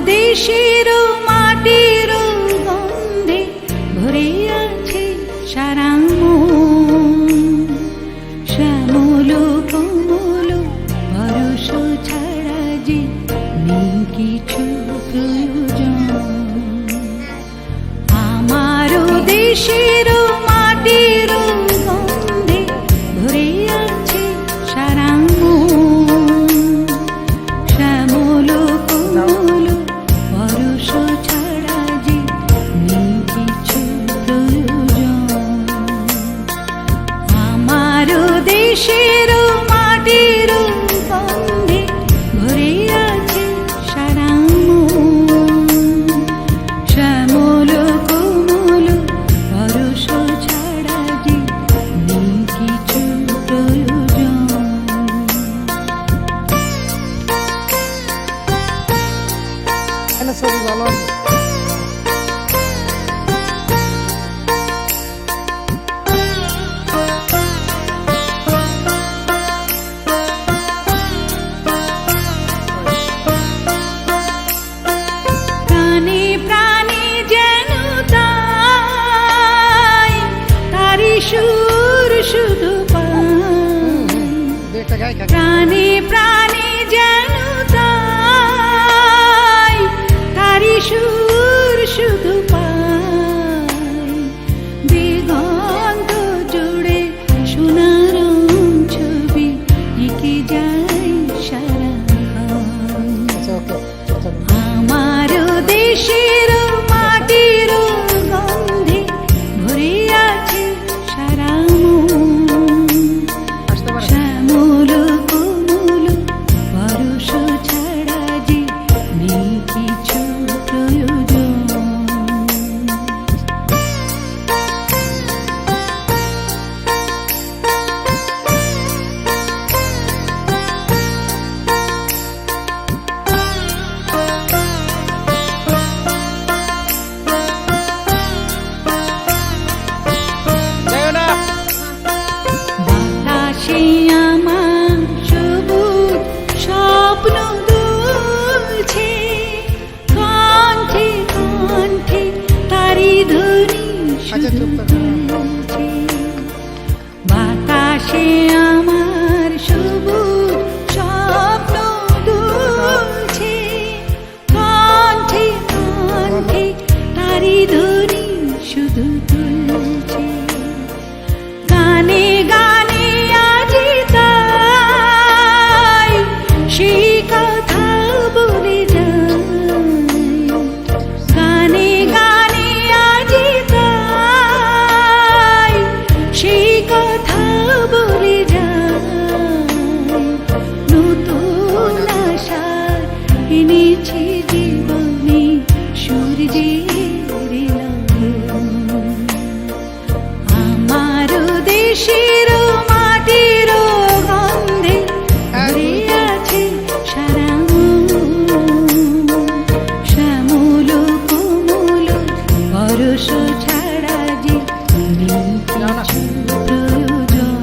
দেশের মাটির গন্ধে ভরে আছে সারা মন, শ্যামল কোমল পরশ ছাড়া যে নেই কিছু প্রয়োজন। আমার দেশের মাটির গন্ধে ভরে আছে সারা মন, শ্যামল কোমল পরশ ছাড়া যে নেই কিছু প্রয়োজন। আমার দেশের মাটির গন্ধে ভরে আছে সারা মন, শ্যামল কোমল পরশ ছাড়া যে নেই কিছু প্রয়োজন। ছবি ভালো আছে। প্রাণে প্রাণে যেন তাই তারি সুর শুধু পাই, প্রাণে প্রাণে যেন তাই তারি সুর শুধু পাই। দিগন্ত জুড়ে সোনার ছবি এঁকে যায় সারাক্ষণ। আমার দেশের মাটির গন্ধে ভরে আছে সারা মন, শ্যামল কোমল পরশ ছাড়া যে নেই কিছু প্রয়োজন। বাতাসে আমার সবুজ স্বপ্ন দুলছে, কণ্ঠে কণ্ঠে তারি ধ্বনি শুধু তুলছে। বাতাসে আমার সবুজ স্বপ্ন দুলছে, কণ্ঠে কণ্ঠে তারি ধ্বনি শুধু তুলছে। গানে গানে আজি তাই সেই কথা বলে যাই, গানে গানে আজি তাই সেই কথা বলে যাই। নতুন আশা এনেছি জীবনে সূর্যের আলো। আমার দেশের মাটির গন্ধে ভরে আছে সারা মন, শ্যামল কোমল পরশ ছাড়া যে নেই কিছু প্রয়োজন।